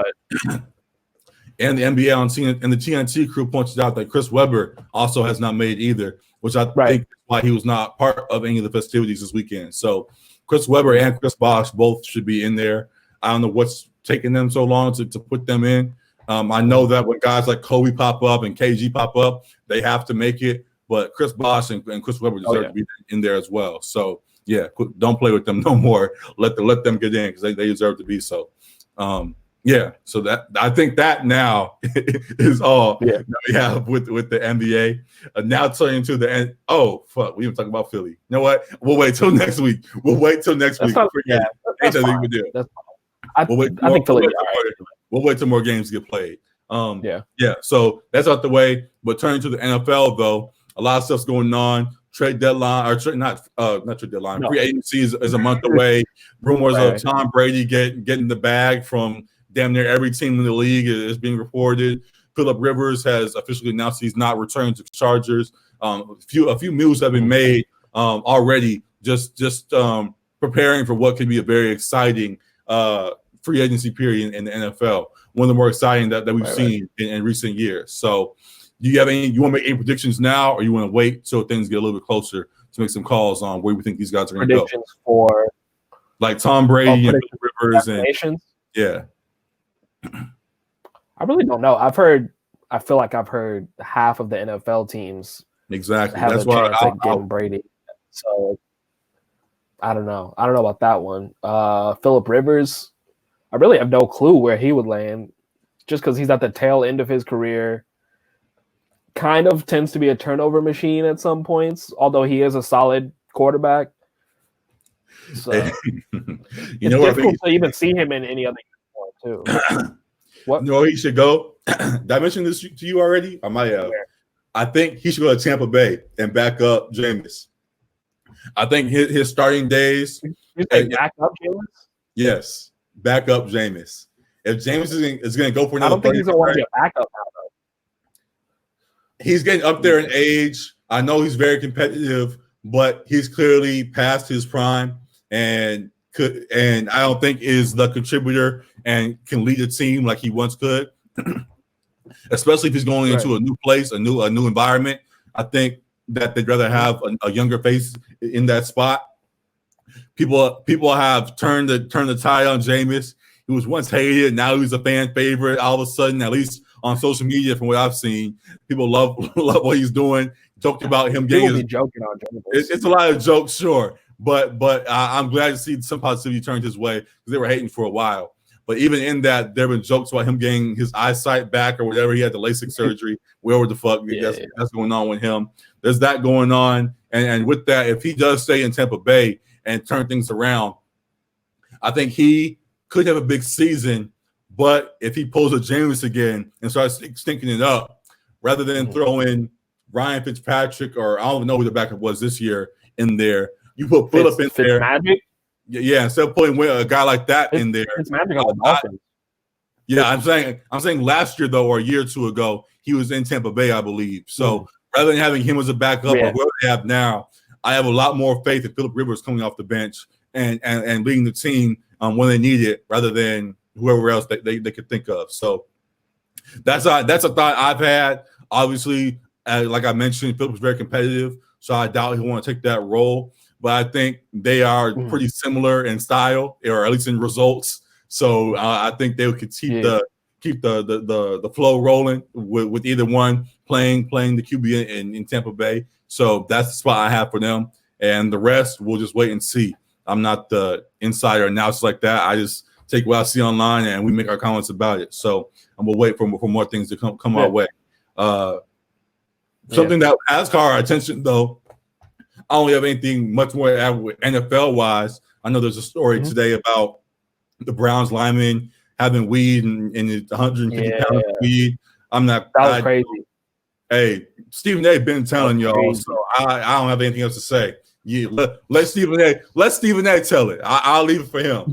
and the NBA and the TNT crew pointed out that Chris Webber also has not made either, which I think is why he was not part of any of the festivities this weekend. So Chris Webber and Chris Bosh both should be in there. I don't know what's taking them so long to put them in. I know that when guys like Kobe pop up and KG pop up, they have to make it. But Chris Bosh and Chris Webber deserve to be in there as well. So yeah, don't play with them no more. Let them get in because they deserve to be so. So that I think that now is all that we have with the NBA. Now turning to the end. Oh fuck, we even talking about Philly. You know what? We'll wait till next week. We'll wait till next week. That's fine. I think Philly. We'll wait till more games get played. So that's out the way. But turning to the NFL though, a lot of stuff's going on. Trade deadline or not trade deadline. Free agency is a month away. Rumors of Tom Brady getting the bag from damn near every team in the league is being reported. Phillip Rivers has officially announced he's not returning to the Chargers. A few moves have been made already, just preparing for what could be a very exciting free agency period in the NFL. One of the more exciting that we've seen in recent years. So, do you have you want to make any predictions now, or you want to wait till things get a little bit closer to make some calls on where we think these guys are going to go? Predictions for like Tom Brady and Rivers and I really don't know. I feel like I've heard half of the NFL teams exactly. Have That's a why chance at getting Brady. So I don't know. I don't know about that one. Phillip Rivers, I really have no clue where he would land, just because he's at the tail end of his career. Kind of tends to be a turnover machine at some points, although he is a solid quarterback. So it's difficult to even see him in any other sport too. What? No, he should go. Did I mention this to you already? I might have. I think he should go to Tampa Bay and back up Jameis. I think his starting days. You say back up Jameis? Yes, back up Jameis. If Jameis is going to go for another, I don't think he's going to want to be a backup now, though. He's getting up there in age. I know he's very competitive, but he's clearly past his prime and I don't think is the contributor and can lead a team like he once could. Especially if he's going into a new place, a new environment. I think that they'd rather have a younger face in that spot. People have turned the tide on Jameis. He was once hated, now he's a fan favorite. All of a sudden, at least on social media, from what I've seen, people love what he's doing. Joked about him getting joking on Jameis. It's a lot of jokes, sure, but I'm glad to see some positivity turned his way because they were hating for a while. But even in that, there have been jokes about him getting his eyesight back or whatever. He had the LASIK surgery, whatever the fuck that's going on with him. There's that going on, and with that, if he does stay in Tampa Bay and turn things around, I think he could have a big season. But if he pulls a Jameis again and starts stinking it up, rather than throwing Ryan Fitzpatrick or I don't even know who the backup was this year in there, you put Phillip in there. Magic? Yeah, instead of putting a guy like that in there. It's magic on the Dolphins. Yeah, I'm saying last year though, or a year or two ago, he was in Tampa Bay, I believe. So rather than having him as a backup or whoever they have now, I have a lot more faith in Phillip Rivers coming off the bench and leading the team when they need it, rather than whoever else they could think of. So that's a thought I've had. Obviously, like I mentioned, Phillips is very competitive, so I doubt he'll want to take that role. But I think they are pretty similar in style, or at least in results. So I think they could keep the flow rolling with either one playing the QB in Tampa Bay. So that's the spot I have for them, and the rest we'll just wait and see. I'm not the insider analysis like that. I just take what I see online and we make our comments about it. So I'm gonna wait for more things to come our way. Something that has caught our attention, though, I don't have anything much more to add with NFL wise. I know there's a story today about the Browns lineman having weed and 150 pounds of weed. That was crazy. Hey, Stephen A. been telling y'all, so I don't have anything else to say. Yeah, let Stephen A. tell it. I'll leave it for him.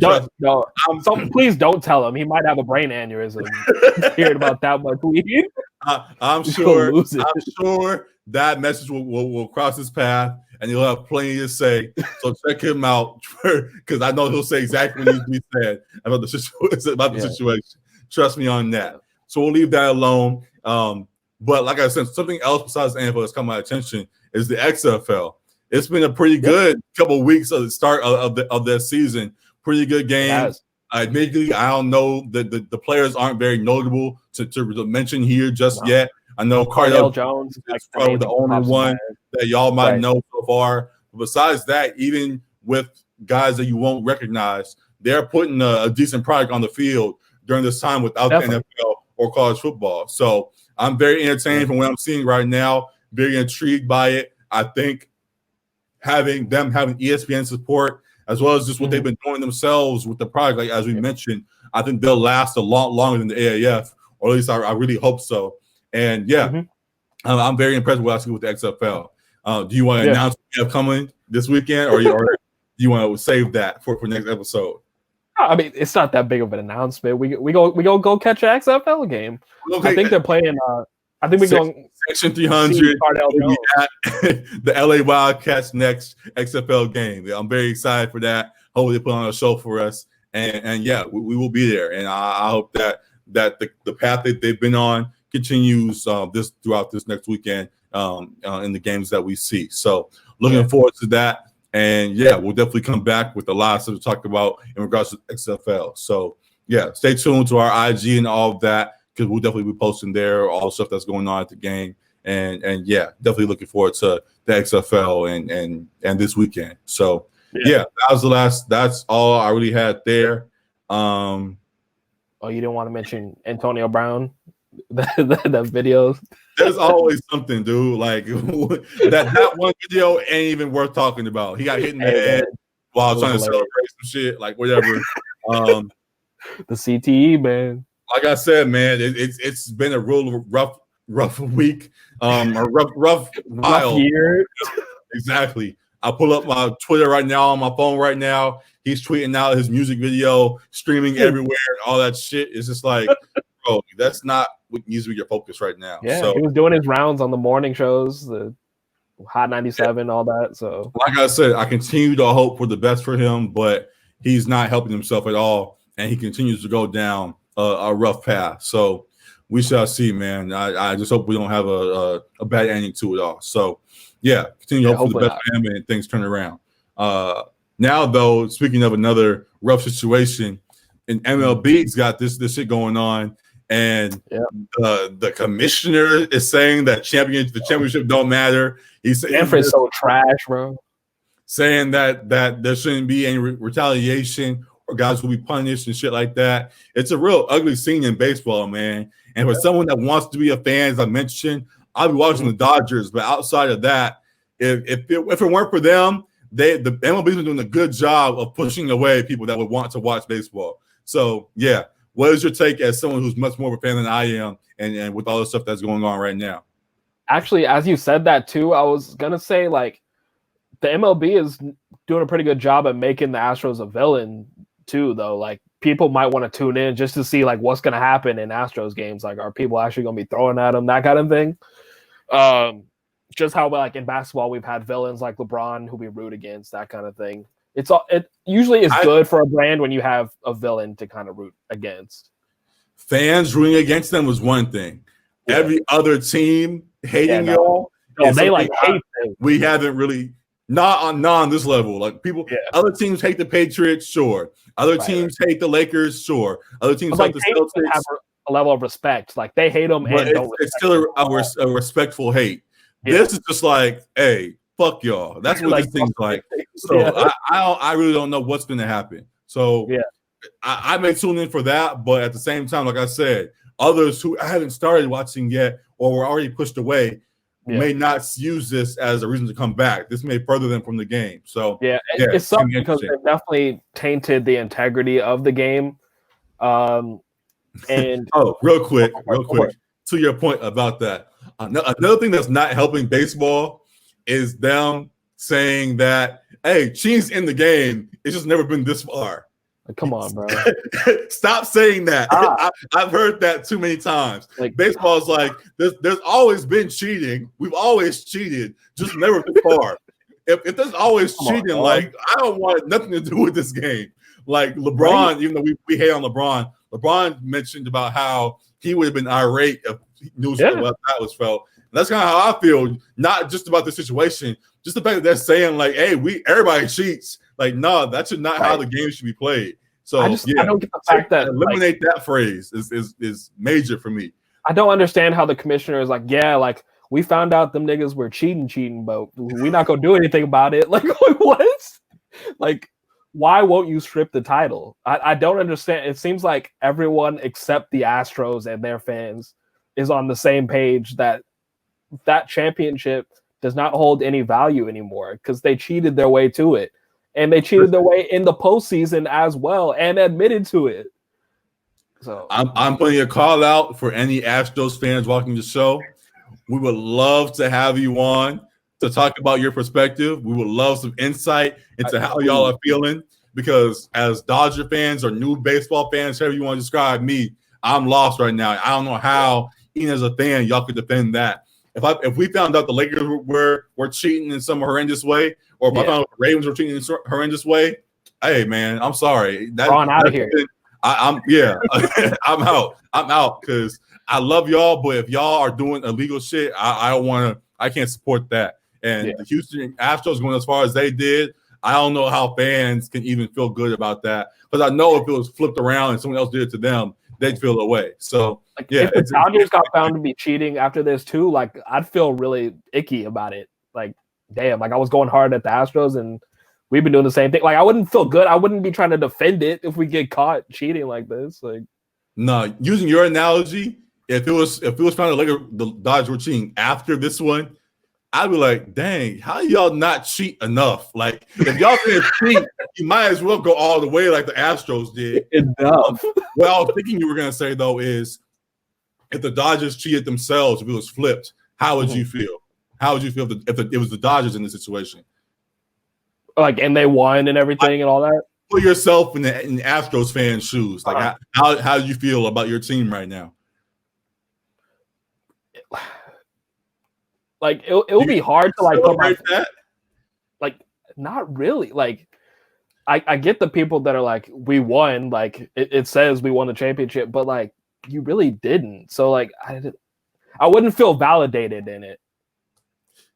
Please don't tell him. He might have a brain aneurysm. Hearing about that much weed. I'm sure that message will cross his path, and he'll have plenty to say. So check him out, because I know he'll say exactly what needs to be said about the situation. Trust me on that. So we'll leave that alone. But like I said, something else besides the NFL that's caught my attention is the XFL. It's been a pretty good couple of weeks of the start of their season. Pretty good games. Admittedly, I don't know the players aren't very notable to mention here just yet. I know Cardell Jones is probably the only one that y'all might know so far. But besides that, even with guys that you won't recognize, they're putting a decent product on the field during this time without the NFL or college football. So I'm very entertained from what I'm seeing right now. Very intrigued by it. I think having ESPN support, as well as just what they've been doing themselves with the product, like as we mentioned, I think they'll last a lot longer than the AAF, or at least I really hope so. And I'm very impressed with what I see with the XFL. Do you want to announce what you have coming this weekend, or do you want to save that for next episode? I mean, it's not that big of an announcement. We go catch an XFL game. I think they're playing. I think we're going Section.300 at the LA Wildcats next XFL game. I'm very excited for that. Hopefully they put on a show for us, and we will be there. And I hope that the path that they've been on continues throughout this next weekend in the games that we see. So looking forward to that. And we'll definitely come back with a lot of stuff to talk about in regards to XFL. So stay tuned to our IG and all of that, because we'll definitely be posting there all the stuff that's going on at the game. And definitely looking forward to the XFL and this weekend. So that was the last. That's all I really had there. You didn't want to mention Antonio Brown, that video. There's always something, dude. Like that one video ain't even worth talking about. He got hit in the head while trying to celebrate some shit, like whatever. The CTE, man. Like I said, man, it's been a real rough week, a rough year. Exactly. I pull up my Twitter right now on my phone right now. He's tweeting out his music video, streaming everywhere, and all that shit. It's just like, bro, that's not what needs to be your focus right now. Yeah, so he was doing his rounds on the morning shows, the Hot 97, all that. So, like I said, I continue to hope for the best for him, but he's not helping himself at all, and he continues to go down a rough path. So we shall see, man. I just hope we don't have a bad ending to it all. So continue to hope for the best for him and things turn around. Now, though, speaking of another rough situation, in MLB's got this shit going on, and the commissioner is saying that the championship don't matter. He's saying Manfred's so trash, bro. Saying that there shouldn't be any retaliation, or guys will be punished and shit like that. It's a real ugly scene in baseball, man. And for someone that wants to be a fan, as I mentioned, I'll be watching the Dodgers. But outside of that, if it weren't for them, the MLB's been doing a good job of pushing away people that would want to watch baseball. So, what is your take as someone who's much more of a fan than I am, and with all the stuff that's going on right now? Actually, as you said that too, I was going to say, like, the MLB is doing a pretty good job at making the Astros a villain too, though. Like, people might want to tune in just to see, like, what's going to happen in Astros games. Like, are people actually going to be throwing at them, that kind of thing? Just how, like, in basketball, we've had villains like LeBron who we root against, that kind of thing. It usually is good for a brand when you have a villain to kind of root against. Fans rooting against them was one thing. Yeah. Every other team hating y'all. No, they like hate them. We haven't really not on this level. Like people, other teams hate the Patriots, sure. Other teams hate the Lakers, sure. Other teams hate the Celtics. Have a level of respect. Like they hate them, but it's still a respectful hate. Yeah. This is just like, hey, fuck y'all. That's what this seems like. So I really don't know what's going to happen. So I may tune in for that, but at the same time, like I said, others who I haven't started watching yet or were already pushed away may not use this as a reason to come back. This may further them from the game. So it's something because they've definitely tainted the integrity of the game. And real quick, to your point about that. Another thing that's not helping baseball is them saying that, hey, cheating's in the game. It's just never been this far. Come on, bro. Stop saying that. I've heard that too many times. Like, baseball's like, there's always been cheating. We've always cheated, just never been far. If there's always cheating, like, I don't want nothing to do with this game. Like LeBron, even though we hate on LeBron mentioned about how he would have been irate if he knew what that was felt. And that's kind of how I feel, not just about the situation, just the fact that they're saying, like, hey, everybody cheats. Like, no, that's not how the game should be played. So I don't get the fact that eliminate that phrase is major for me. I don't understand how the commissioner is like, like we found out them niggas were cheating, but we're not gonna do anything about it. Like what? Like, why won't you strip the title? I don't understand. It seems like everyone except the Astros and their fans is on the same page that championship does not hold any value anymore because they cheated their way to it. And they cheated their way in the postseason as well and admitted to it. So I'm putting a call out for any Astros fans watching the show. We would love to have you on to talk about your perspective. We would love some insight into how y'all are feeling, because as Dodger fans or new baseball fans, however you want to describe me, I'm lost right now. I don't know how, even as a fan, y'all could defend that. If we found out the Lakers were cheating in some horrendous way, or if I found out the Ravens were cheating in some horrendous way, hey man, I'm sorry. Ron out of here. I'm I'm out because I love y'all, but if y'all are doing illegal shit, I can't support that. And the Houston Astros going as far as they did, I don't know how fans can even feel good about that, because I know if it was flipped around and someone else did it to them, they'd feel away. So if the Dodgers got found to be cheating after this too, like I'd feel really icky about it. Like, damn, like I was going hard at the Astros and we've been doing the same thing. Like I wouldn't feel good. I wouldn't be trying to defend it if we get caught cheating like this. Like, no, using your analogy, if it was found that the Dodgers were cheating after this one, I'd be like, dang, how y'all not cheat enough? Like, if y'all didn't cheat, you might as well go all the way like the Astros did. Enough. What I was thinking you were going to say, though, is if the Dodgers cheated themselves, if it was flipped, how would you feel? How would you feel if it was the Dodgers in the situation? Like, and they won and everything and all that? Put yourself in the Astros fans' shoes. Like, how do you feel about your team right now? Like it will be hard to like celebrate that. Like, not really. Like I get the people that are like, we won, like it says we won the championship, but like you really didn't. So like I wouldn't feel validated in it.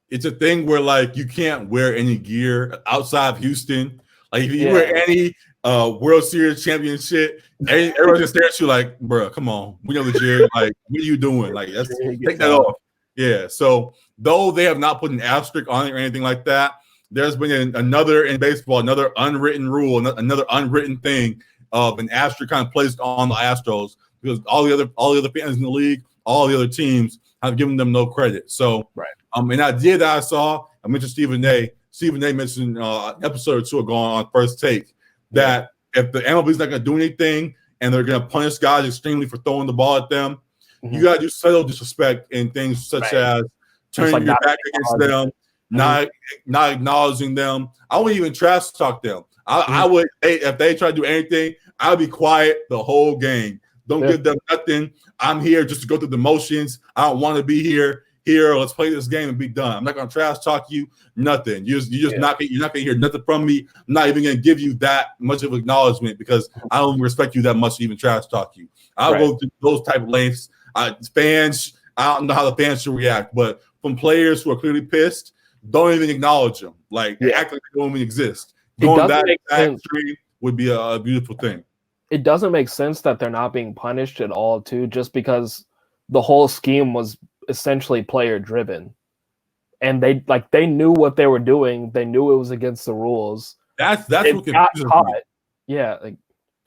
It's a thing where like you can't wear any gear outside of Houston. Like if you wear any World Series championship, everyone just stares at you like, bro, come on, we know the year. Like, what are you doing? Like, take that off. Yeah. So though they have not put an asterisk on it or anything like that, there's been another in baseball, another unwritten rule, another unwritten thing of an asterisk kind of placed on the Astros, because all the other fans in the league, all the other teams have given them no credit. So an idea that I saw, I mentioned Stephen A. Stephen A. mentioned an episode or two ago on First Take that if the MLB is not going to do anything and they're going to punish guys extremely for throwing the ball at them, you got to do subtle disrespect in things such as turning your back against them, not acknowledging them. I wouldn't even trash talk them. I would, if they try to do anything, I would be quiet the whole game. Don't give them nothing. I'm here just to go through the motions. I don't want to be here. here. Let's play this game and be done. I'm not gonna trash talk you. Nothing. You're not gonna hear nothing from me. I'm not even gonna give you that much of acknowledgement because I don't respect you that much to even trash talk you. I'll go through those type of lengths. Fans, I don't know how the fans should react, but from players who are clearly pissed, don't even acknowledge them. Like act like they don't even exist. Going that extreme would be a beautiful thing. It doesn't make sense that they're not being punished at all, too, just because the whole scheme was essentially player driven, and they knew what they were doing. They knew it was against the rules. That's what confuses me. Yeah, like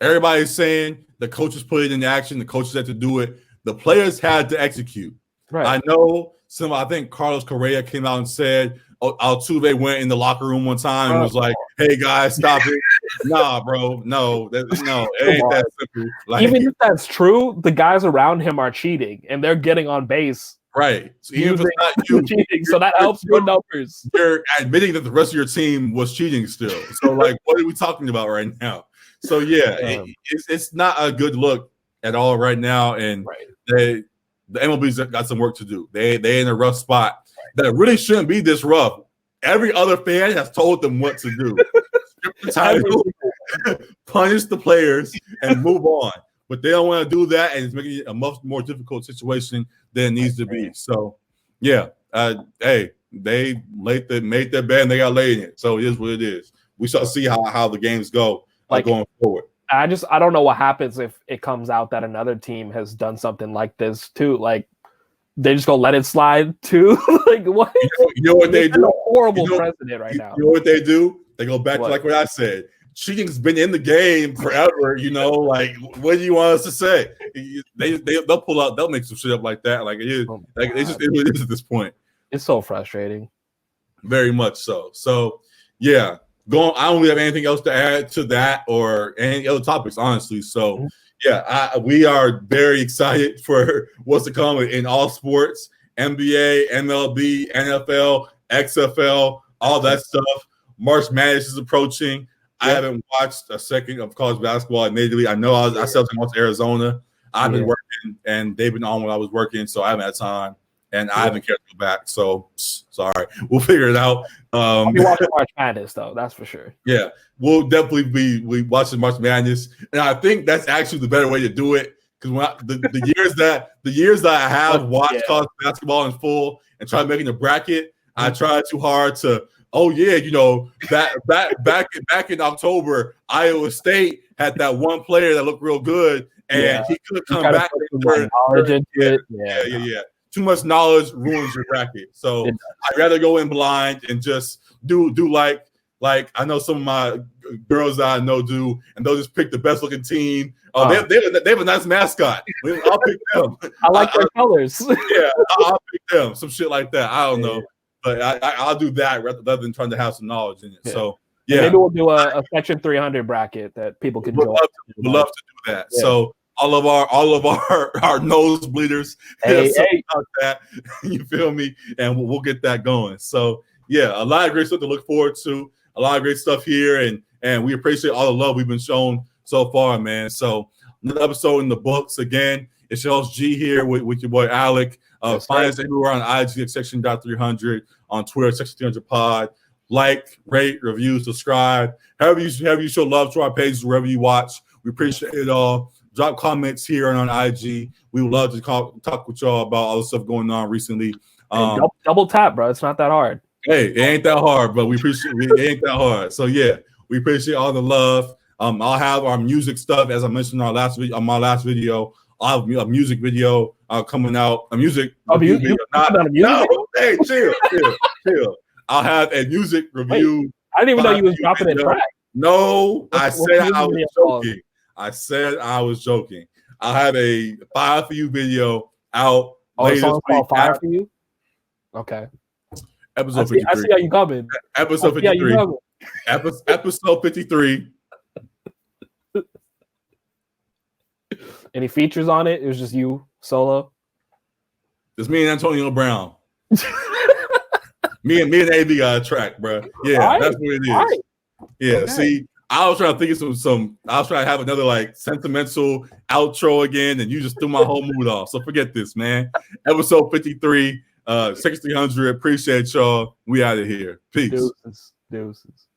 everybody's saying the coaches put it into action. The coaches had to do it. The players had to execute. Right. I know I think Carlos Correa came out and said Altuve went in the locker room one time and was like, "Hey guys, stop it." Nah, bro, no, it ain't that simple. Like, even if that's true, the guys around him are cheating and they're getting on base. Right. So even if it's not you cheating, so that helps your numbers. You're admitting that the rest of your team was cheating still. So like, what are we talking about right now? So yeah, it's not a good look at all right now, and the MLB's got some work to do. They in a rough spot that really shouldn't be this rough. Every other fan has told them what to do. Skip the title, punish the players, and move on. But they don't want to do that, and it's making it a much more difficult situation than it needs to be. So, yeah, hey, they made their bed and they got laid in it. So it is what it is. We shall see how the games go going forward. I don't know what happens if it comes out that another team has done something like this too. Like they just gonna let it slide too. Like what? You know what they do? A horrible precedent right now. You know what they do? They go back to like what I said. Cheating's been in the game forever. Like what do you want us to say? They'll pull out. They'll make some shit up like that. Like it is. Like it's just it is at this point. It's so frustrating. Very much so. So yeah. I don't really have anything else to add to that or any other topics, honestly. So, yeah, we are very excited for what's to come in all sports, NBA, MLB, NFL, XFL, all that stuff. March Madness is approaching. I haven't watched a second of college basketball admittedly. I know I still watch Arizona. I've been working, and they've been on when I was working, so I haven't had time. And I haven't cared to go back, so sorry. We'll figure it out. I'll be watching March Madness, though. That's for sure. Yeah, we'll definitely be watching March Madness, and I think that's actually the better way to do it. Because the years that I have watched college basketball in full and tried making a bracket, I tried too hard to. Oh yeah, back in October, Iowa State had that one player that looked real good, and he could come back. Yeah. Too much knowledge ruins your bracket. So I'd rather go in blind and just do like I know some of my girls that I know do, and they'll just pick the best looking team. Oh, they have a nice mascot. I'll pick them. I like their colors. Yeah, I'll pick them. Some shit like that. I don't know, but I'll do that rather than trying to have some knowledge in it. Yeah. So yeah, maybe we'll do a Section 300 bracket that people can join. We'd love to do that. Yeah. So. All of our nose bleeders, about that. You feel me? And we'll get that going. So yeah, a lot of great stuff to look forward to. A lot of great stuff here, and we appreciate all the love we've been shown so far, man. So another episode in the books. Again, it's your host G here with your boy Alec. Find us everywhere on IG at Section.300, on Twitter Section.300 Pod. Like, rate, review, subscribe. However you show love to our pages wherever you watch. We appreciate it all. Drop comments here and on IG. We would love to talk with y'all about all the stuff going on recently. Double tap, bro. It's not that hard. Hey, it ain't that hard, but we appreciate it. Ain't that hard. So yeah, we appreciate all the love. I'll have our music stuff as I mentioned on my last video. I'll have a music video coming out. A music. Video. No, hey, chill. I'll have a music review. Wait, I didn't even know you was dropping a track. No, I said I was joking. I was joking. I'll have a Fire For You video out later this week. Fire For You? Okay. Episode 53. I see how you coming. Episode 53. Episode 53. Any features on it? It was just you solo? It's me and Antonio Brown. me and AB got a track, bro. Yeah, that's what it is. Right. Yeah, okay. See, I was trying to think of some. I was trying to have another like sentimental outro again, and you just threw my whole mood off. So forget this, man. Episode 53. Section.300. Appreciate y'all. We out of here. Peace. Deuces.